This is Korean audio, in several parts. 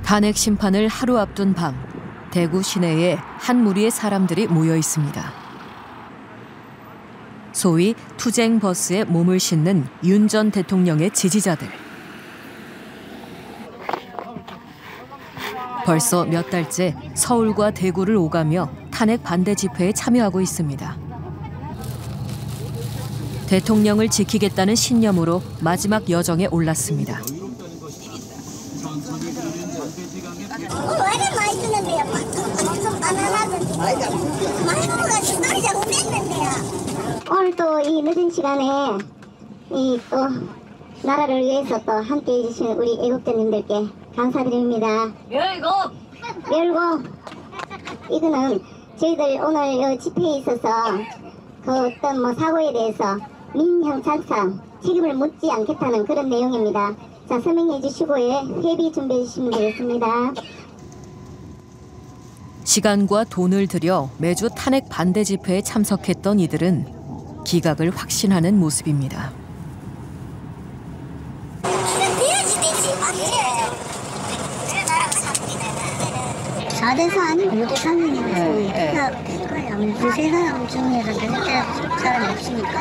탄핵 심판을 하루 앞둔 밤, 대구 시내에 한 무리의 사람들이 모여 있습니다. 소위 투쟁 버스에 몸을 싣는 윤 전 대통령의 지지자들. 벌써 몇 달째 서울과 대구를 오가며 탄핵 반대 집회에 참여하고 있습니다. 대통령을 지키겠다는 신념으로 마지막 여정에 올랐습니다. 오늘 또 이 늦은 시간에 이 또 나라를 위해서 또 함께 해주신 우리 애국자님들께 감사드립니다. 멸고 이거는 저희들 오늘 이 집회에 있어서 그 어떤 뭐 사고에 대해서 민형사상 책임을 묻지 않겠다는 그런 내용입니다. 자, 서명해 주시고 회비 준비해 주시면 되겠습니다. 시간과 돈을 들여 매주 탄핵 반대 집회에 참석했던 이들은 기각을 확신하는 모습입니다. 사대산, 유대산이니까 두세 사람 중에서 몇 사람이 없으니까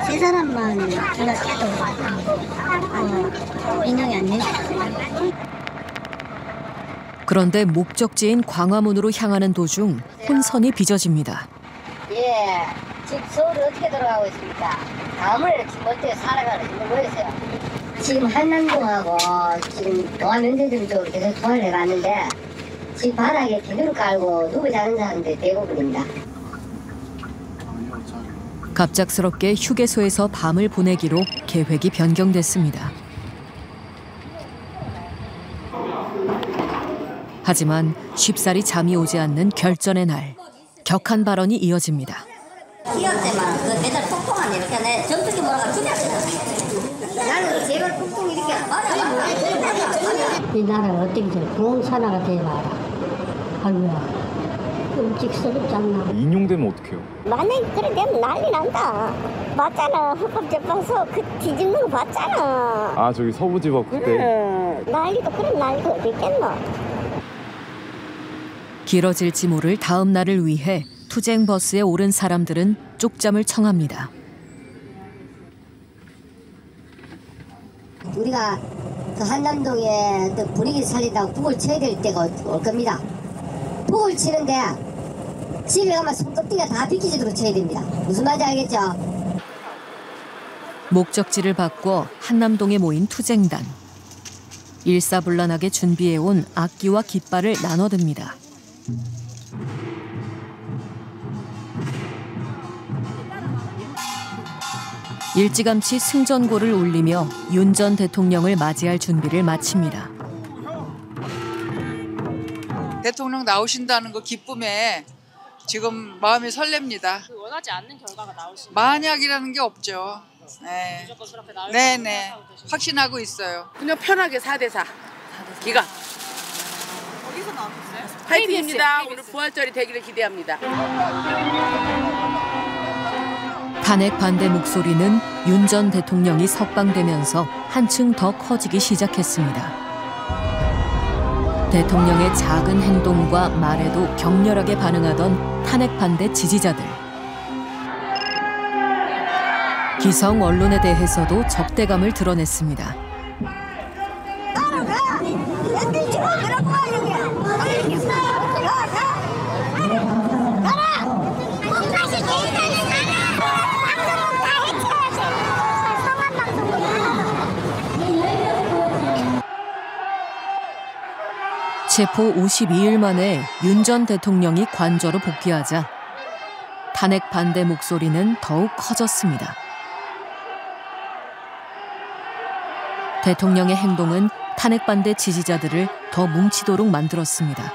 세 사람만 기각해도 인용이 안 되죠. 그런데 목적지인 광화문으로 향하는 도중 혼선이 빚어집니다. 예, 지금 서울이 어떻게 돌아가고 있습니까? 다음을 지금 어떻게 살아가는 거였어요? 지금 한남동하고 지금 동아면세점 쪽으로 계속 통화를 해봤는데 지금 바닥에 기둥을 깔고 누워 자는 사람들이 대부분입니다. 갑작스럽게 휴게소에서 밤을 보내기로 계획이 변경됐습니다. 하지만 쉽사리 잠이 오지 않는 결전의 날, 격한 발언이 이어집니다. 기각 때만 그 매달 폭풍한 이렇게 내 전투기 몰아가 죽였어. 나는 제발 폭풍 이렇게 이 나라를 어떻게 공산화가 돼봐라. 아이고야. 끔찍스럽지 않나. 인용되면 어떡해요? 만약에 그래 되면 난리 난다. 봤잖아. 헌법재판소 그 뒤집는 거 봤잖아. 아, 저기 서부지법 그때. 난리도 그런 난리도 어디 있겠노. 길어질지 모를 다음 날을 위해 투쟁 버스에 오른 사람들은 쪽잠을 청합니다. 우리가 그 한남동에 또 분위기 살린다고 북을 쳐야 될 때가 올 겁니다. 북을 치는데 집에 가면 손톱띠가 다 비키지도록 쳐야 됩니다. 무슨 말인지 알겠죠? 목적지를 바꿔 한남동에 모인 투쟁단. 일사불란하게 준비해온 악기와 깃발을 나눠듭니다. 일찌감치 승전고를 울리며 윤 전 대통령을 맞이할 준비를 마칩니다. 대통령 나오신다는 그 기쁨에 지금 마음이 설렙니다. 원하지 않는 결과가 나오시면 만약이라는 게 없죠. 네. 무조건 그렇게 나올 네네. 확신하고 있어요. 그냥 편하게 4대4 기각. 어디서 나오셨어요? 파이팅입니다. 오늘 부활절이 되기를 기대합니다. 탄핵 반대 목소리는 윤 전 대통령이 석방되면서 한층 더 커지기 시작했습니다. 대통령의 작은 행동과 말에도 격렬하게 반응하던 탄핵 반대 지지자들. 기성 언론에 대해서도 적대감을 드러냈습니다. 체포 52일 만에 윤 전 대통령이 관저로 복귀하자 탄핵 반대 목소리는 더욱 커졌습니다. 대통령의 행동은 탄핵 반대 지지자들을 더 뭉치도록 만들었습니다.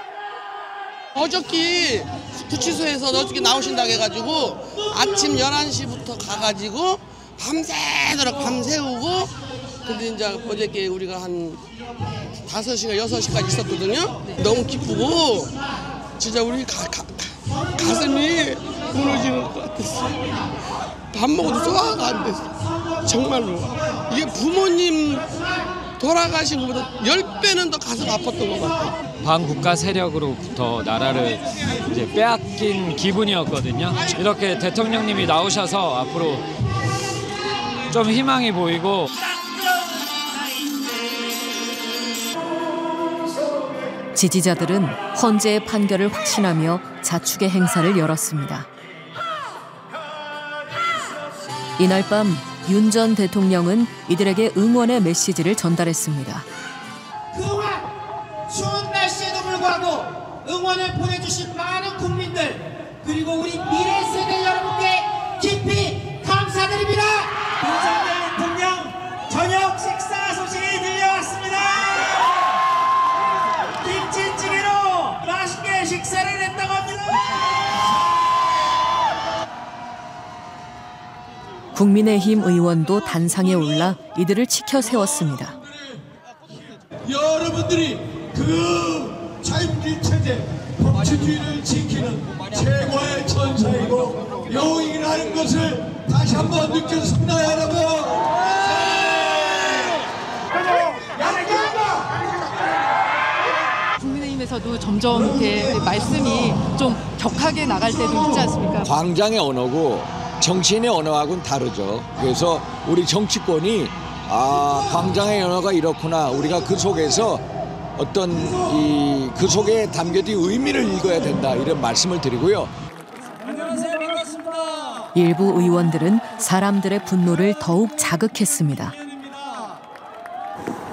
어저께 구치소에서 어저께 나오신다고 해가지고 아침 11시부터 가가지고 밤새도록 밤새우고 근데 이제 어저께 우리가 한 5시간, 6시까지 있었거든요. 너무 기쁘고 진짜 우리 가슴이 무너지는 것 같았어. 밥 먹어도 소화가 안 됐어. 정말로. 이게 부모님 돌아가신 것보다 10배는 더 가슴 아팠던 것 같아요. 반국가 세력으로부터 나라를 이제 빼앗긴 기분이었거든요. 이렇게 대통령님이 나오셔서 앞으로 좀 희망이 보이고 지지자들은 헌재의 판결을 확신하며 자축의 행사를 열었습니다. 이날 밤 윤 전 대통령은 이들에게 응원의 메시지를 전달했습니다. 그동안 추운 날씨에도 불구하고 응원을 보내주신 많은 국민들 그리고 우리 미래 세대 여러분께 깊이 감사드립니다. 윤 전 대통령 저녁 식사 소식이 들려왔습니다. 김치찌개로 맛있게 식사를 했다고 합니다. 국민의힘 의원도 단상에 올라 이들을 치켜 세웠습니다. 여러분들이 그 자유주의 체제, 법치주의를 지키는 최고의 전사이고 영웅이라는 것을 다시 한번 느꼈습니다, 여러분. 국민의힘에서도 점점 이렇게 말씀이 좀 격하게 나갈 때도 있지 않습니까? 광장의 언어고 정치인의 언어하고는 다르죠. 그래서 우리 정치권이 광장의 언어가 이렇구나. 우리가 그 속에서 어떤 그 속에 담겨진 의미를 읽어야 된다. 이런 말씀을 드리고요. 안녕하세요. 반갑습니다. 일부 의원들은 사람들의 분노를 더욱 자극했습니다.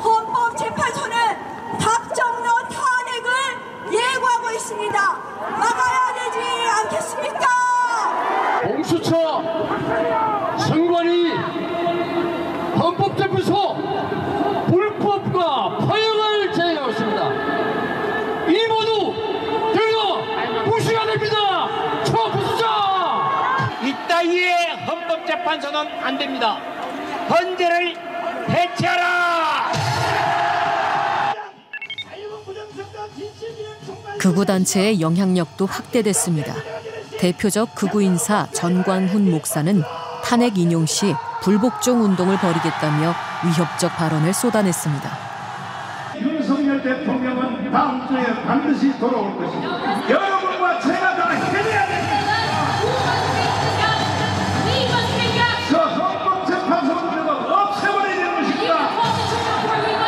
헌법재판소는 박정너 탄핵을 예고하고 있습니다. 막아야 되지 않겠습니까? 공수처, 선관위, 헌법재판소 불법과 파행을 제기하고 있습니다. 이 모두 들어 무시가 됩니다. 초부수자! 이따위의 헌법재판소는 안 됩니다. 헌재를 해체하라! 극우 단체의 영향력도 확대됐습니다. 대표적 극우 인사 전광훈 목사는 탄핵 인용 시 불복종 운동을 벌이겠다며 위협적 발언을 쏟아냈습니다. 윤석열 대통령은 다음 주에 반드시 돌아올 것입니다. 여러분과 제가 다 해내야 됩니다. 저 헌법재판소를 없애버려야 되는 것입니다.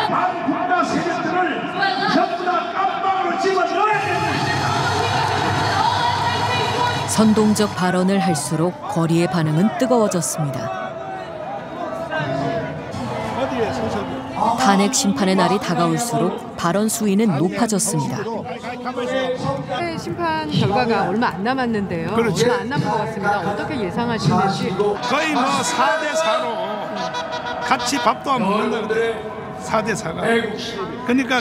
반국가 세력들을 전부 다 깜빵으로 집어넣어야 됩니다. 선동적 발언을 할수록 거리의 반응은 뜨거워졌습니다. 탄핵 심판의 날이 다가올수록 발언 수위는 높아졌습니다. 심판 결과가 얼마 안 남았는데요. 그렇지. 얼마 안 남은 것 같습니다. 어떻게 예상하시는지. 거의 4대 4로 같이 밥도 안 먹는다. 4대 4가. 그러니까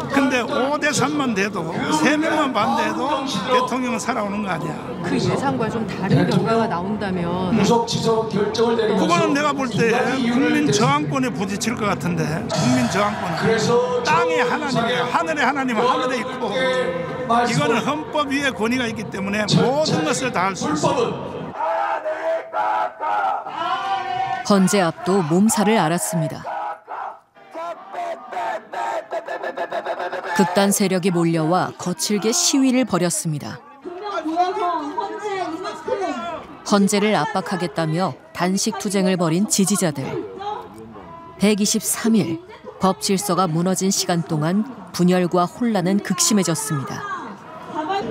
근데 5대 3만 돼도 3명만 반대해도 대통령은 살아오는 거 아니야. 그 예상과 좀 다른 결과가 나온다면 그거는 내가 볼 때 국민 저항권에 부딪힐 것 같은데. 국민 저항권. 땅의 하나님이에요. 하늘의 하나님은 하늘에 있고 이거는 헌법 위에 권위가 있기 때문에 모든 것을 다 할 수 있어요. 헌재 앞도 몸살을 앓았습니다. 극단 세력이 몰려와 거칠게 시위를 벌였습니다. 헌재를 압박하겠다며 단식 투쟁을 벌인 지지자들. 123일 법 질서가 무너진 시간 동안 분열과 혼란은 극심해졌습니다.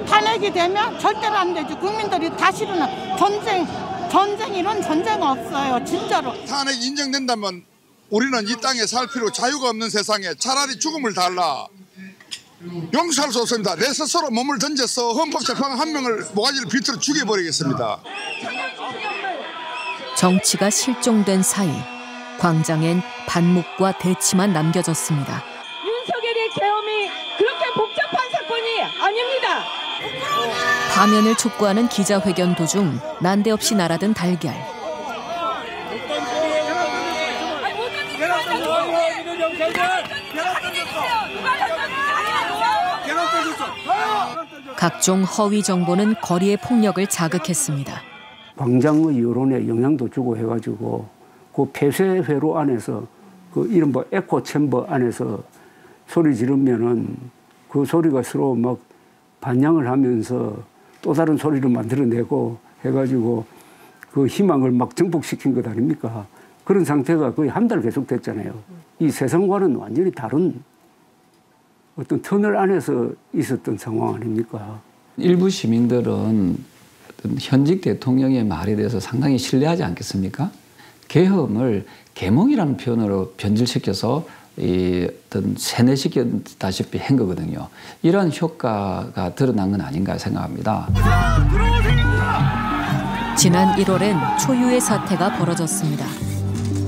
탄핵이 되면 절대로 안 되죠. 국민들이 다시는 전쟁 이런 전쟁 없어요. 진짜로. 탄핵 인정된다면 우리는 이 땅에 살 필요 자유가 없는 세상에 차라리 죽음을 달라. 용서할 수 없습니다. 내 스스로 몸을 던져서 헌법재판관 한 명을 모가지를 비틀어 죽여버리겠습니다. 정치가 실종된 사이 광장엔 반목과 대치만 남겨졌습니다. 윤석열의 계엄이 그렇게 복잡한 사건이 아닙니다. 파면을 촉구하는 기자회견 도중 난데없이 날아든 달걀. 각종 허위 정보는 거리의 폭력을 자극했습니다. 광장의 여론에 영향도 주고 해가지고 그 폐쇄회로 안에서 그 이른바 에코 챔버 안에서 소리 지르면은 그 소리가 서로 막 반향을 하면서 또 다른 소리를 만들어내고 해가지고 그 희망을 막 증폭시킨 것 아닙니까? 그런 상태가 거의 한 달 계속됐잖아요. 이 세상과는 완전히 다른 어떤 터널 안에서 있었던 상황 아닙니까? 일부 시민들은 현직 대통령의 말에 대해서 상당히 신뢰하지 않겠습니까? 계엄을 계몽이라는 표현으로 변질시켜서 어떤 세뇌시켰다시피 한 거거든요. 이런 효과가 드러난 건 아닌가 생각합니다. 지난 1월엔 초유의 사태가 벌어졌습니다.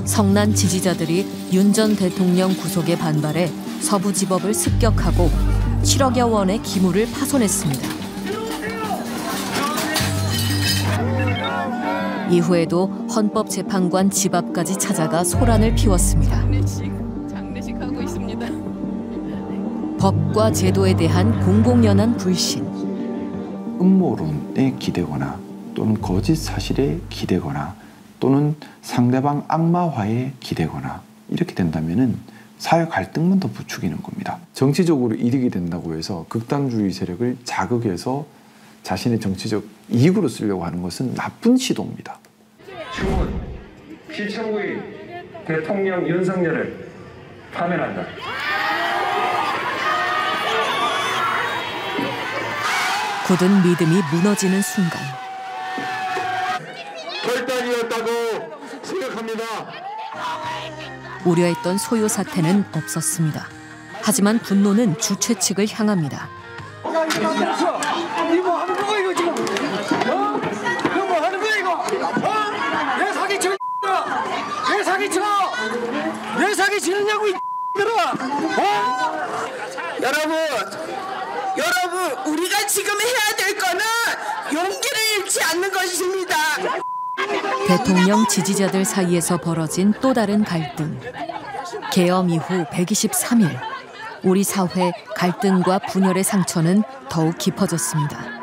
성난 지지자들이 윤 전 대통령 구속에 반발해 서부지법을 습격하고 7억여 원의 기물을 파손했습니다. 이후에도 헌법재판관 집 앞까지 찾아가 소란을 피웠습니다. 장례식하고 있습니다. 법과 제도에 대한 공공연한 불신. 음모론에 기대거나 또는 거짓 사실에 기대거나 또는 상대방 악마화에 기대거나 이렇게 된다면은 사회 갈등만 더 부추기는 겁니다. 정치적으로 이득이 된다고 해서 극단주의 세력을 자극해서 자신의 정치적 이익으로 쓰려고 하는 것은 나쁜 시도입니다. 청원 시청구의 대통령 윤석열을 파면한다. 굳은 믿음이 무너지는 순간. 결단이었다고 생각합니다. 우려했던 소요 사태는 없었습니다. 하지만 분노는 주최 측을 향합니다. 이거 하는 거야 이거 지금? 이거 뭐 하는 거야 이거? 왜 사기쳐? 왜 사기쳐? 왜 사기치느냐고 이 들아? 여러분, 우리가 지금 해야 될 거는 용기를 잃지 않는 것입니다. 대통령 지지자들 사이에서 벌어진 또 다른 갈등. 계엄 이후 123일, 우리 사회 갈등과 분열의 상처는 더욱 깊어졌습니다.